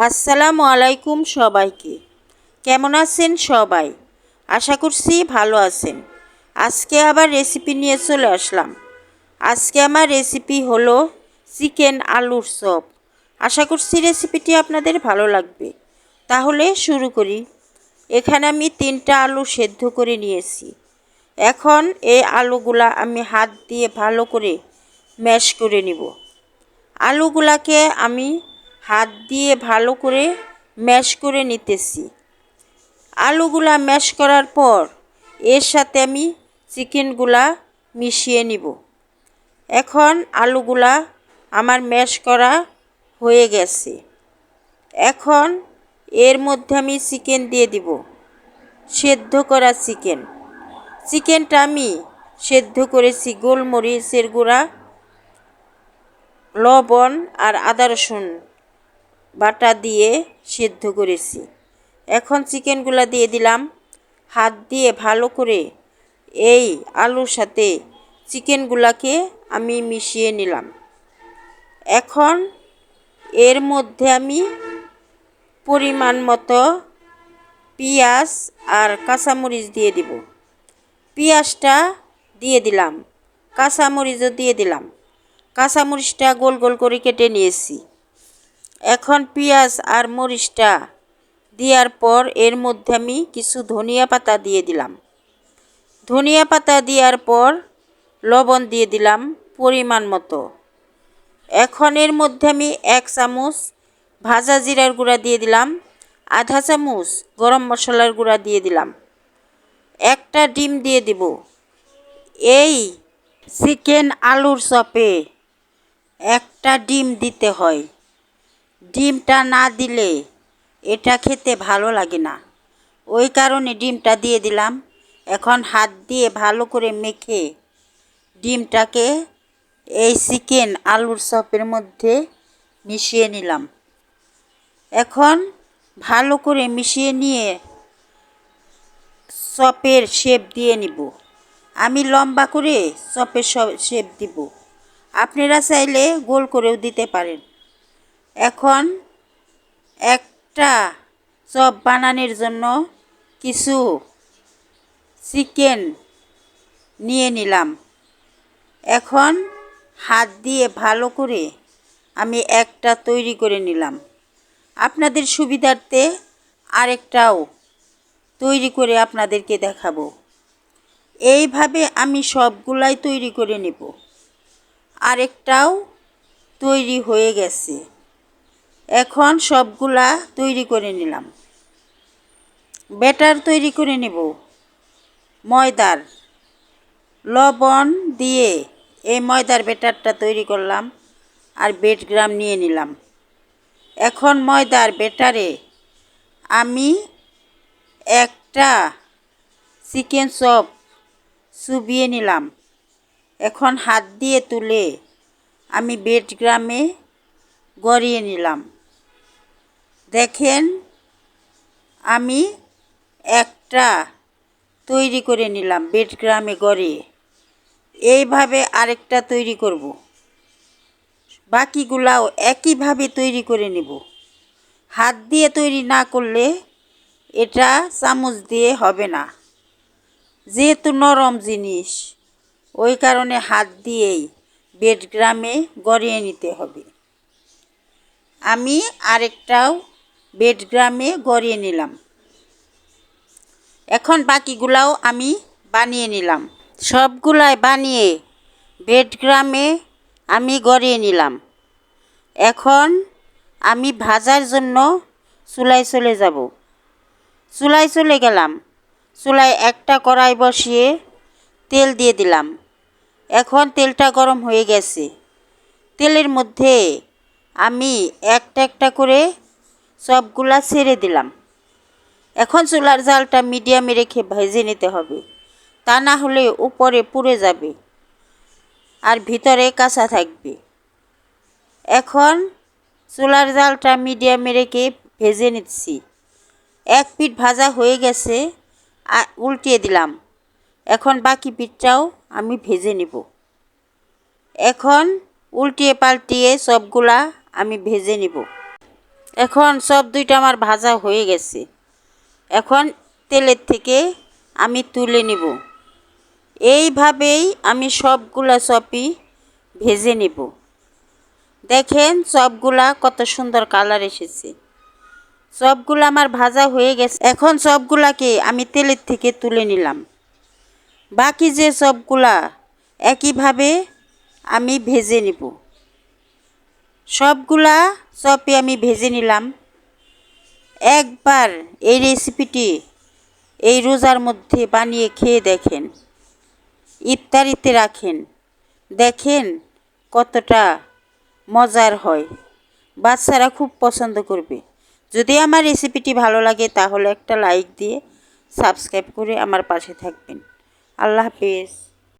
আসসালামু আলাইকুম সবাইকে। কেমন আছেন সবাই? আশা করছি ভালো আছেন। আজকে আবার রেসিপি নিয়ে চলে আসলাম। আজকে আমার রেসিপি হলো চিকেন আলুর চপ। আশা করছি রেসিপিটি আপনাদের ভালো লাগবে। তাহলে শুরু করি। এখানে আমি 3টা আলু সেদ্ধ করে নিয়েছি। এখন এই আলুগুলা আমি হাত দিয়ে ভালো করে ম্যাশ করে নিব। আলুগুলাকে আমি হাত দিয়ে ভালো করে ম্যাশ করে নিতেছি। আলুগুলা ম্যাশ করার পর এর সাথে আমি চিকেনগুলা মিশিয়ে নিব। এখন আলুগুলা আমার ম্যাশ করা হয়ে গেছে। এখন এর মধ্যে আমি চিকেন দিয়ে দিব, সেদ্ধ করা চিকেন। চিকেনটা আমি সেদ্ধ করেছি গোলমরিচের গুঁড়া, লবণ আর আদা রসুন বাটা দিয়ে সেদ্ধ করেছি। এখন চিকেনগুলা দিয়ে দিলাম। হাত দিয়ে ভালো করে এই আলুর সাথে চিকেনগুলাকে আমি মিশিয়ে নিলাম। এখন এর মধ্যে আমি পরিমাণ মতো পেঁয়াজ আর কাঁচামরিচ দিয়ে দিব। পেঁয়াজটা দিয়ে দিলাম, কাঁচামরিচও দিয়ে দিলাম। কাঁচামরিচটা গোল গোল করে কেটে নিয়েছি। এখন পেঁয়াজ আর মরিচটা দেওয়ার পর এর মধ্যে আমি কিছু ধনিয়া পাতা দিয়ে দিলাম। ধনিয়া পাতা দেওয়ার পর লবণ দিয়ে দিলাম পরিমাণ মতো। এখন এর মধ্যে আমি 1 চামচ ভাজা জিরার গুঁড়া দিয়ে দিলাম, আধা চামচ গরম মশলার গুঁড়া দিয়ে দিলাম, একটা ডিম দিয়ে দিব। এই চিকেন আলুর চপে একটা ডিম দিতে হয়। ডিমটা না দিলে এটা খেতে ভালো লাগে না, ওই কারণে ডিমটা দিয়ে দিলাম। এখন হাত দিয়ে ভালো করে মেখে ডিমটাকে এই চিকেন আলুর চপের মধ্যে মিশিয়ে নিলাম। এখন ভালো করে মিশিয়ে নিয়ে চপের শেপ দিয়ে নিব। আমি লম্বা করে চপের শেপ দিব, আপনারা চাইলে গোল করেও দিতে পারেন। এখন একটা চপ বানানোর জন্য কিছু চিকেন নিয়ে নিলাম। এখন হাত দিয়ে ভালো করে আমি একটা তৈরি করে নিলাম। আপনাদের সুবিধার্থে আরেকটাও তৈরি করে আপনাদেরকে দেখাবো। এইভাবে আমি সবগুলাই তৈরি করে নেব। আরেকটাও তৈরি হয়ে গেছে। এখন সবগুলা তৈরি করে নিলাম। ব্যাটার তৈরি করে নেব ময়দার। লবণ দিয়ে এই ময়দার ব্যাটারটা তৈরি করলাম আর ব্রেডক্রাম্ব নিয়ে নিলাম। এখন ময়দার ব্যাটারে আমি একটা চিকেন চপ চুবিয়ে নিলাম। এখন হাত দিয়ে তুলে আমি ব্রেডক্রাম্বে গড়িয়ে নিলাম। দেখেন আমি একটা তৈরি করে নিলাম ব্রেডক্রাম্বে গড়িয়ে। এইভাবে আরেকটা তৈরি করব। বাকিগুলাও একইভাবে তৈরি করে নেব। হাত দিয়ে তৈরি না করলে এটা চামচ দিয়ে হবে না, যেহেতু নরম জিনিস, ওই কারণে হাত দিয়েই ব্রেডক্রাম্বে গড়িয়ে নিতে হবে। আমি আরেকটাও ব্রেডক্রাম্বে গড়িয়ে নিলাম। এখন বাকিগুলাও আমি বানিয়ে নিলাম। সবগুলাই বানিয়ে ব্রেডক্রাম্বে আমি গড়িয়ে নিলাম। এখন আমি ভাজার জন্য চুলায় চলে যাব। চুলায় চলে গেলাম। চুলায় একটা কড়াই বসিয়ে তেল দিয়ে দিলাম। এখন তেলটা গরম হয়ে গেছে। তেলের মধ্যে আমি একটা একটা করে সবগুলা ছেড়ে দিলাম। এখন চুলার জালটা মিডিয়ামে রেখে ভেজে নিতে হবে, তা না হলে উপরে পুড়ে যাবে আর ভিতরে কাঁচা থাকবে। এখন চুলার জালটা মিডিয়ামে রেখে ভেজে নিচ্ছি। এক পিঠ ভাজা হয়ে গেছে, উল্টিয়ে দিলাম। এখন বাকি পিঠটাও আমি ভেজে নিব। এখন উল্টিয়ে পাল্টিয়ে সবগুলা আমি ভেজে নিব। এখন সব দুইটা আমার ভাজা হয়ে গেছে। এখন তেলের থেকে আমি তুলে নিব। এইভাবেই আমি সবগুলা চপই ভেজে নেব। দেখেন চপগুলা কত সুন্দর কালার এসেছে। চপগুলো আমার ভাজা হয়ে গেছে। এখন চপগুলাকে আমি তেলের থেকে তুলে নিলাম। বাকি যে চপগুলা একইভাবে আমি ভেজে নিব। সবগুলা চপই আমি ভেজে নিলাম। একবার এই রেসিপিটি এই রোজার মধ্যে বানিয়ে খেয়ে দেখেন, ইফতারিতে রাখেন, দেখেন কতটা মজার হয়। বাচ্চারা খুব পছন্দ করবে। যদি আমার রেসিপিটি ভালো লাগে তাহলে একটা লাইক দিয়ে সাবস্ক্রাইব করে আমার পাশে থাকবেন। আল্লাহ হাফেজ।